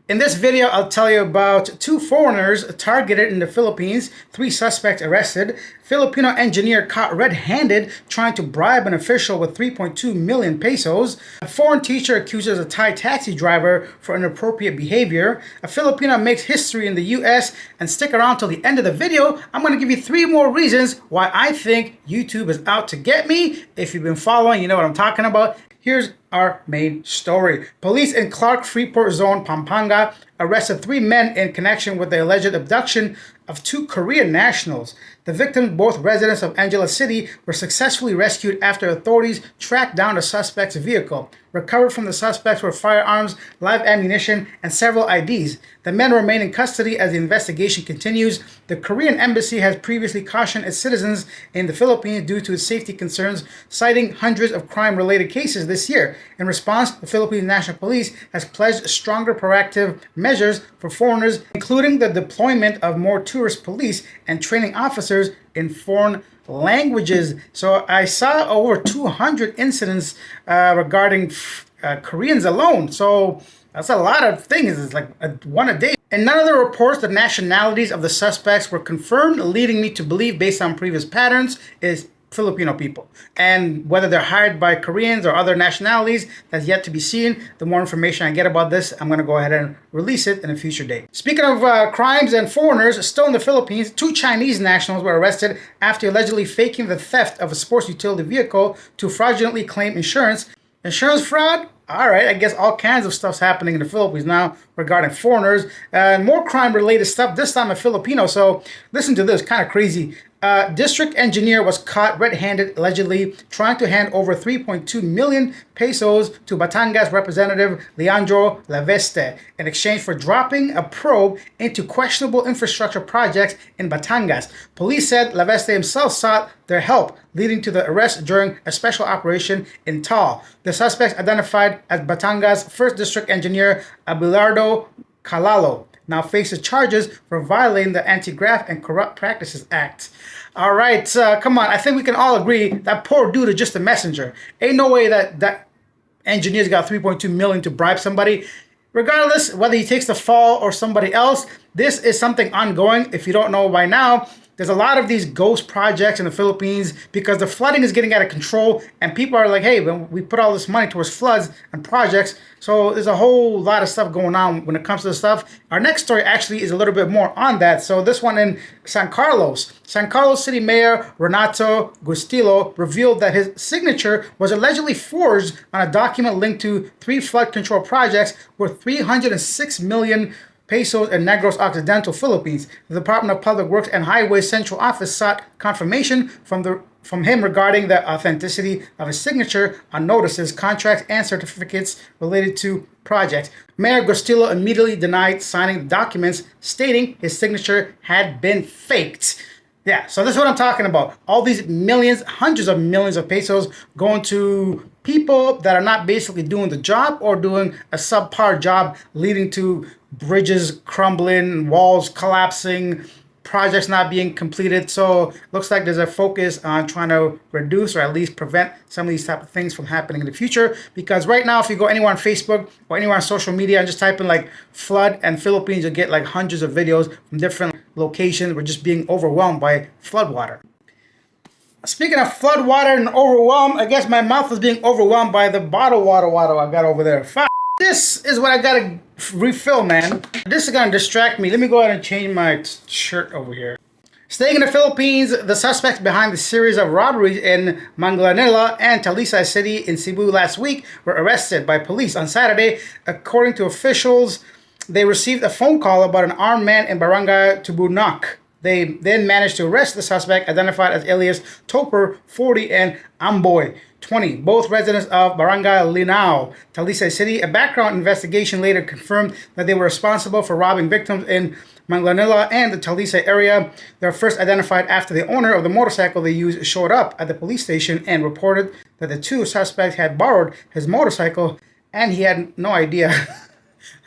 In this video, I'll tell you about 2 foreigners targeted in the Philippines, 3 suspects arrested, Filipino engineer caught red-handed trying to bribe an official with 3.2 million pesos, a foreign teacher accuses a Thai taxi driver for inappropriate behavior, a Filipino makes history in the US, and stick around till the end of the video. I'm going to give you 3 more reasons why I think YouTube is out to get me. If you've been following, you know what I'm talking about. Here's our main story. Police in Clark Freeport Zone, Pampanga, arrested 3 men in connection with the alleged abduction of 2 Korean nationals. The victims, both residents of Angela City, were successfully rescued after authorities tracked down the suspect's vehicle. Recovered from the suspects were firearms, live ammunition, and several IDs. The men remain in custody as the investigation continues. The Korean embassy has previously cautioned its citizens in the Philippines due to its safety concerns, citing hundreds of crime-related cases this year. In response, the Philippine National Police has pledged stronger proactive measures for foreigners, including the deployment of more tourist police and training officers in foreign languages. So I saw over 200 incidents regarding Koreans alone. So that's a lot of things. It's like one a day. In none of the reports, the nationalities of the suspects were confirmed, leading me to believe, based on previous patterns, is Filipino people. And whether they're hired by Koreans or other nationalities, that's yet to be seen. The more information I get about this, I'm going to go ahead and release it in a future date. Speaking of crimes and foreigners, still in the Philippines, 2 Chinese nationals were arrested after allegedly faking the theft of a sports utility vehicle to fraudulently claim insurance. Insurance fraud? All right, I guess all kinds of stuff's happening in the Philippines now regarding foreigners. And more crime-related stuff, this time a Filipino. So listen to this, kind of crazy. District engineer was caught red-handed, allegedly trying to hand over 3.2 million pesos to Batangas Representative Leandro Laveste in exchange for dropping a probe into questionable infrastructure projects in Batangas. Police said Laveste himself sought their help, leading to the arrest during a special operation in Taal. The suspects identified as Batangas 1st District Engineer Abelardo Calalo now faces charges for violating the Anti-Graft and Corrupt Practices Act. All right, come on. I think we can all agree that poor dude is just a messenger. Ain't no way that engineer's got 3.2 million to bribe somebody. Regardless, whether he takes the fall or somebody else, this is something ongoing. If you don't know by now, there's a lot of these ghost projects in the Philippines because the flooding is getting out of control and people are like, hey, we put all this money towards floods and projects. So there's a whole lot of stuff going on when it comes to this stuff. Our next story actually is a little bit more on that. So this one in San Carlos. San Carlos City Mayor Renato Gustillo revealed that his signature was allegedly forged on a document linked to 3 flood control projects worth 306 million pesos in Negros Occidental, Philippines. The Department of Public Works and Highways Central Office sought confirmation from him regarding the authenticity of his signature on notices, contracts, and certificates related to projects. Mayor Gustillo immediately denied signing the documents, stating his signature had been faked. Yeah, so this is what I'm talking about. All these millions, hundreds of millions of pesos going to people that are not basically doing the job or doing a subpar job, leading to bridges crumbling, walls collapsing, projects not being completed. So looks like there's a focus on trying to reduce or at least prevent some of these type of things from happening in the future. Because right now, if you go anywhere on Facebook or anywhere on social media and just type in like flood and Philippines, you'll get like hundreds of videos from different locations. We're just being overwhelmed by flood water. Speaking of flood water and overwhelm, I guess my mouth is being overwhelmed by the bottled water I got over there. This is what I gotta refill, man. This is gonna distract me. Let me go ahead and change my shirt over here. Staying in the Philippines, the suspects behind the series of robberies in Manglanilla and Talisay City in Cebu last week were arrested by police on Saturday. According to officials, they received a phone call about an armed man in Barangay Tubunak. They then managed to arrest the suspect, identified as alias Topper, 40, and Amboy, 20, both residents of Barangay Linao, Talisay City. A background investigation later confirmed that they were responsible for robbing victims in Manglanilla and the Talisay area. They were first identified after the owner of the motorcycle they used showed up at the police station and reported that the 2 suspects had borrowed his motorcycle and he had no idea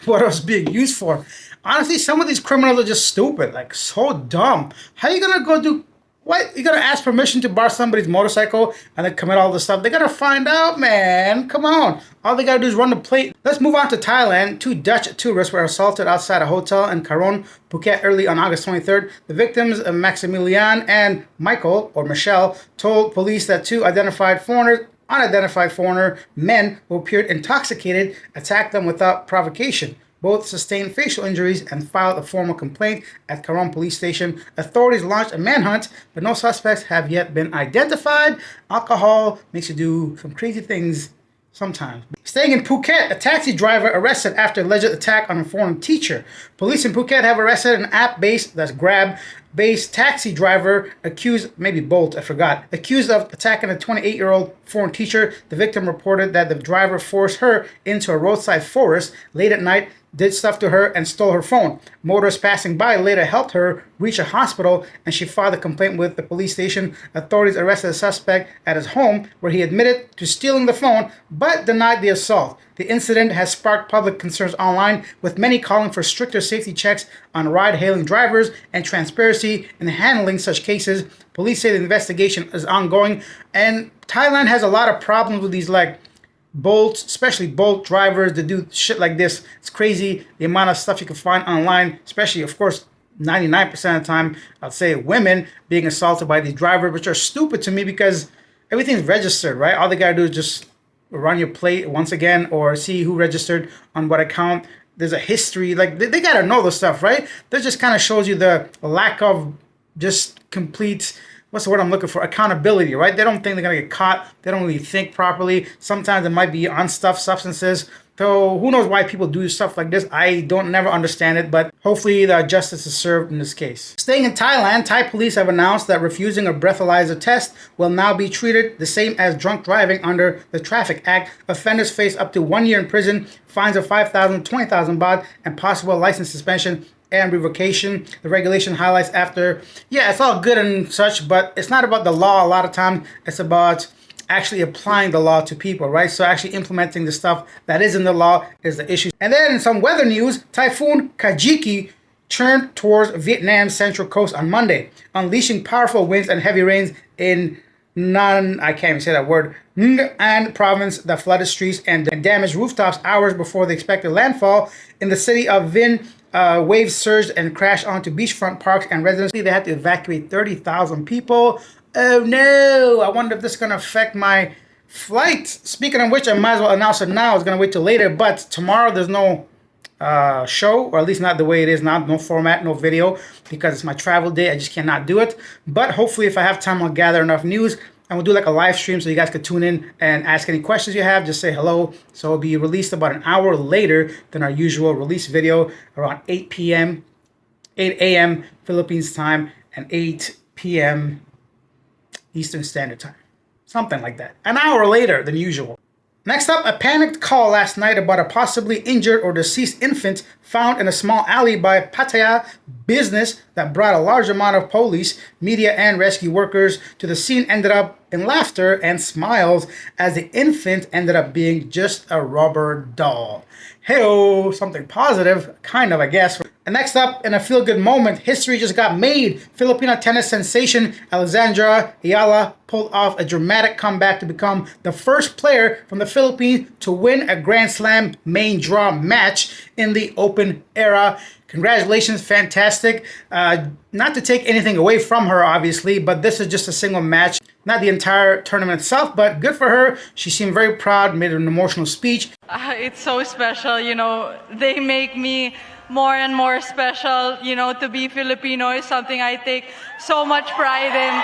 what it was being used for. Honestly, some of these criminals are just stupid, like so dumb. How are you gonna go do What? You gotta ask permission to borrow somebody's motorcycle and then commit all this stuff? They gotta find out, man. Come on. All they gotta do is run the plate. Let's move on to Thailand. Two Dutch tourists were assaulted outside a hotel in Karon, Phuket early on August 23rd. The victims, Maximilian and Michael, or Michelle, told police that two unidentified foreigner men who appeared intoxicated attacked them without provocation. Both sustained facial injuries and filed a formal complaint at Karon police station. Authorities launched a manhunt, but no suspects have yet been identified. Alcohol makes you do some crazy things sometimes. Staying in Phuket, a taxi driver arrested after alleged attack on a foreign teacher. Police in Phuket have arrested an app-based, that's Grab-based taxi driver accused of attacking a 28-year-old foreign teacher. The victim reported that the driver forced her into a roadside forest late at night, did stuff to her, and stole her phone. Motorists passing by later helped her reach a hospital, and she filed a complaint with the police station. Authorities arrested the suspect at his home, where he admitted to stealing the phone, but denied the assault. The incident has sparked public concerns online, with many calling for stricter safety checks on ride-hailing drivers and transparency in handling such cases. Police say the investigation is ongoing, and Thailand has a lot of problems with these, especially Bolt drivers that do shit like this. It's crazy the amount of stuff you can find online, especially, of course, 99% of the time, I'd say women being assaulted by these drivers, which are stupid to me because everything's registered, right? All they gotta do is just run your plate once again or see who registered on what account. There's a history. They gotta know the stuff, right? That just kind of shows you the lack of just complete, what's the word I'm looking for? Accountability, right? They don't think they're going to get caught. They don't really think properly. Sometimes it might be on substances. So who knows why people do stuff like this? I don't never understand it, but hopefully the justice is served in this case. Staying in Thailand, Thai police have announced that refusing a breathalyzer test will now be treated the same as drunk driving under the Traffic Act. Offenders face up to 1 year in prison, fines of 5,000, 20,000 baht, and possible license suspension and revocation. The regulation highlights it's all good and such, but it's not about the law a lot of times. It's about actually applying the law to people, right? So actually implementing the stuff that is in the law is the issue. And then in some weather news, Typhoon Kajiki turned towards Vietnam's central coast on Monday, unleashing powerful winds and heavy rains in I can't even say that word, Anh An province that flooded streets and damaged rooftops hours before the expected landfall. In the city of Vinh, waves surged and crashed onto beachfront parks and residences. They had to evacuate 30,000 people. Oh no, I wonder if this is going to affect my flight. Speaking of which, I might as well announce it now. I was going to wait till later, but tomorrow there's no show, or at least not the way it is now. No format, no video, because it's my travel day. I just cannot do it. But hopefully if I have time, I'll gather enough news and we'll do like a live stream so you guys could tune in and ask any questions you have. Just say hello. So it'll be released about an hour later than our usual release video, around 8 a.m. Philippines time and 8 p.m. Eastern Standard Time. Something like that. An hour later than usual. Next up, a panicked call last night about a possibly injured or deceased infant found in a small alley by Pattaya business that brought a large amount of police, media, and rescue workers to the scene. Ended up in laughter and smiles as the infant ended up being just a rubber doll. Hey-oh, something positive, kind of, I guess. And next up, in a feel-good moment, history just got made. Filipino tennis sensation Alexandra Ayala pulled off a dramatic comeback to become the first player from the Philippines to win a Grand Slam main draw match in the Open era. Congratulations, fantastic. Not to take anything away from her, obviously, but this is just a single match, not the entire tournament itself, but good for her. She seemed very proud, made an emotional speech. It's so special, they make me more and more special. To be Filipino is something I take so much pride in.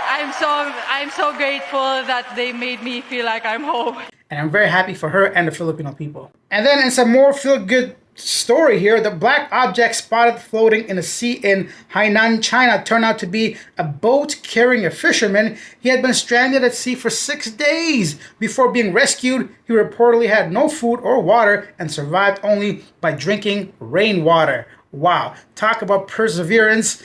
I'm so grateful that they made me feel like I'm home. And I'm very happy for her and the Filipino people. And then in some more feel-good story here, the black object spotted floating in the sea in Hainan, China turned out to be a boat carrying a fisherman. He had been stranded at sea for 6 days before being rescued. He reportedly had no food or water and survived only by drinking rainwater. Wow, talk about perseverance.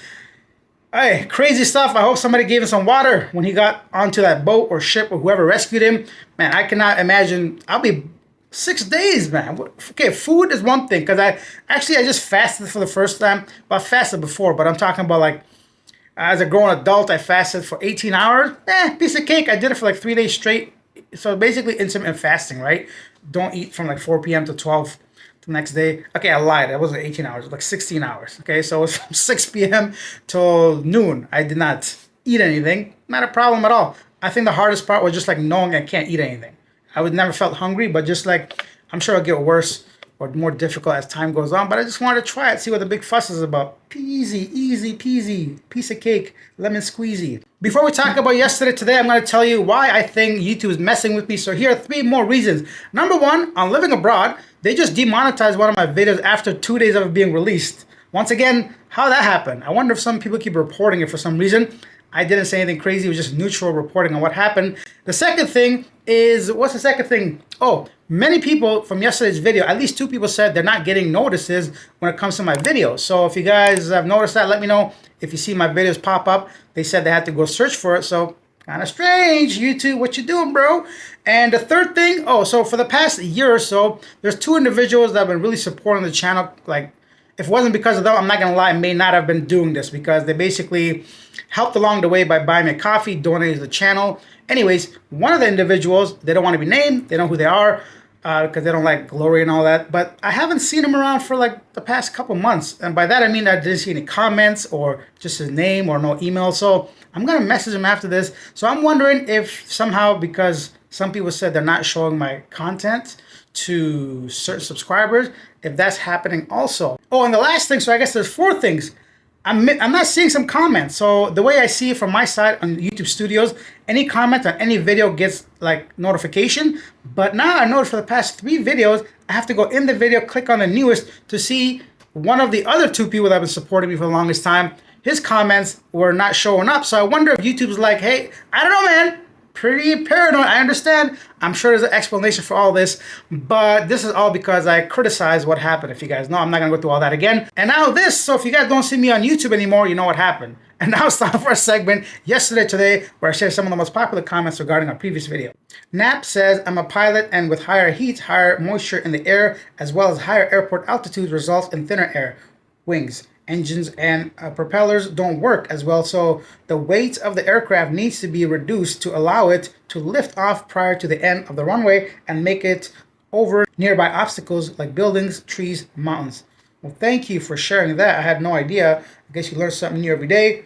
Hey, crazy stuff. I hope somebody gave him some water when he got onto that boat or ship or whoever rescued him. Man, I cannot imagine. I'll be 6 days, man. Okay, food is one thing, because I just fasted for the first time. Well, I fasted before, but I'm talking about As a grown adult, I fasted for 18 hours. Piece of cake. I did it for like 3 days straight. So basically intermittent fasting, right? Don't eat from like 4 p.m. to 12 the next day. Okay, I lied. It wasn't 18 hours. It was like 16 hours. Okay, so it was from 6 p.m. till noon. I did not eat anything. Not a problem at all. I think the hardest part was just like knowing I can't eat anything. I would never felt hungry, but just like, I'm sure it'll get worse or more difficult as time goes on. But I just wanted to try it, see what the big fuss is about. Peasy, easy peasy, piece of cake, lemon squeezy. Before we talk about yesterday, today I'm going to tell you why I think YouTube is messing with me. So here are 3 more reasons. Number 1, on living abroad, they just demonetized one of my videos after 2 days of it being released. Once again, how that happened? I wonder if some people keep reporting it for some reason. I didn't say anything crazy. It was just neutral reporting on what happened. The second thing is, what's the second thing? Oh, many people from yesterday's video, at least 2 people said they're not getting notices when it comes to my videos. So if you guys have noticed that, let me know. If you see my videos pop up, they said they had to go search for it. So kind of strange. YouTube, what you doing, bro? And the third thing, so for the past year or so, there's 2 individuals that have been really supporting the channel. Like, if it wasn't because of them, I'm not going to lie, I may not have been doing this because they basically helped along the way by buying me coffee, donating to the channel. Anyways, one of the individuals, they don't want to be named. They know who they are because they don't like glory and all that. But I haven't seen him around for like the past couple months. And by that, I mean I didn't see any comments or just his name or no email. So I'm going to message him after this. So I'm wondering if somehow, because some people said they're not showing my content to certain subscribers, if that's happening also. Oh, and the last thing, so I guess there's 4 things. I'm not seeing some comments. So the way I see it from my side on YouTube Studios, any comment on any video gets like notification. But now I noticed for the past 3 videos, I have to go in the video, click on the newest to see one of the other 2 people that have been supporting me for the longest time. His comments were not showing up. So I wonder if YouTube's like, hey, I don't know, man. Pretty paranoid, I understand. I'm sure there's an explanation for all this, but this is all because I criticized what happened. If you guys know, I'm not gonna go through all that again. And now this, so if you guys don't see me on YouTube anymore, you know what happened. And now it's time for a segment, yesterday, today, where I share some of the most popular comments regarding our previous video. Nap says, I'm a pilot and with higher heat, higher moisture in the air, as well as higher airport altitude results in thinner air, wings. Engines and propellers don't work as well, so the weight of the aircraft needs to be reduced to allow it to lift off prior to the end of the runway and make it over nearby obstacles like buildings, trees, mountains. Well, thank you for sharing that. I had no idea. I guess you learn something new every day.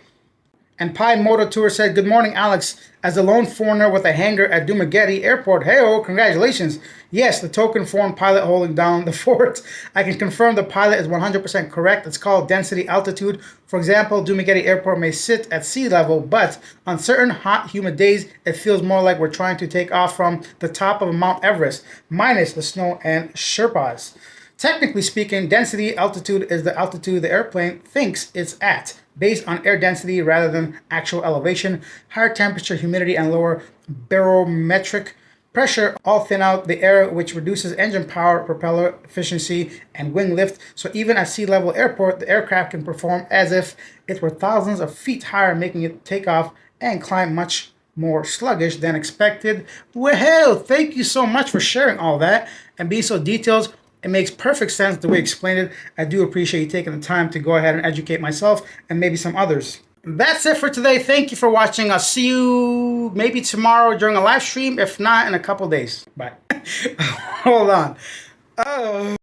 And Pi Moto Tour said, good morning, Alex. As a lone foreigner with a hangar at Dumaguete Airport, hey-oh, congratulations. Yes, the token foreign pilot holding down the fort. I can confirm the pilot is 100% correct. It's called density altitude. For example, Dumaguete Airport may sit at sea level, but on certain hot, humid days, it feels more like we're trying to take off from the top of Mount Everest, minus the snow and Sherpas. Technically speaking, density altitude is the altitude the airplane thinks it's at, based on air density rather than actual elevation. Higher temperature, humidity, and lower barometric pressure all thin out the air, which reduces engine power, propeller efficiency, and wing lift. So even at sea level airport, the aircraft can perform as if it were thousands of feet higher, making it take off and climb much more sluggish than expected. Well, thank you so much for sharing all that and being so detailed. It makes perfect sense the way you explained it. I do appreciate you taking the time to go ahead and educate myself and maybe some others. That's it for today. Thank you for watching. I'll see you maybe tomorrow during a live stream. If not, in a couple days. Bye. Hold on. Oh.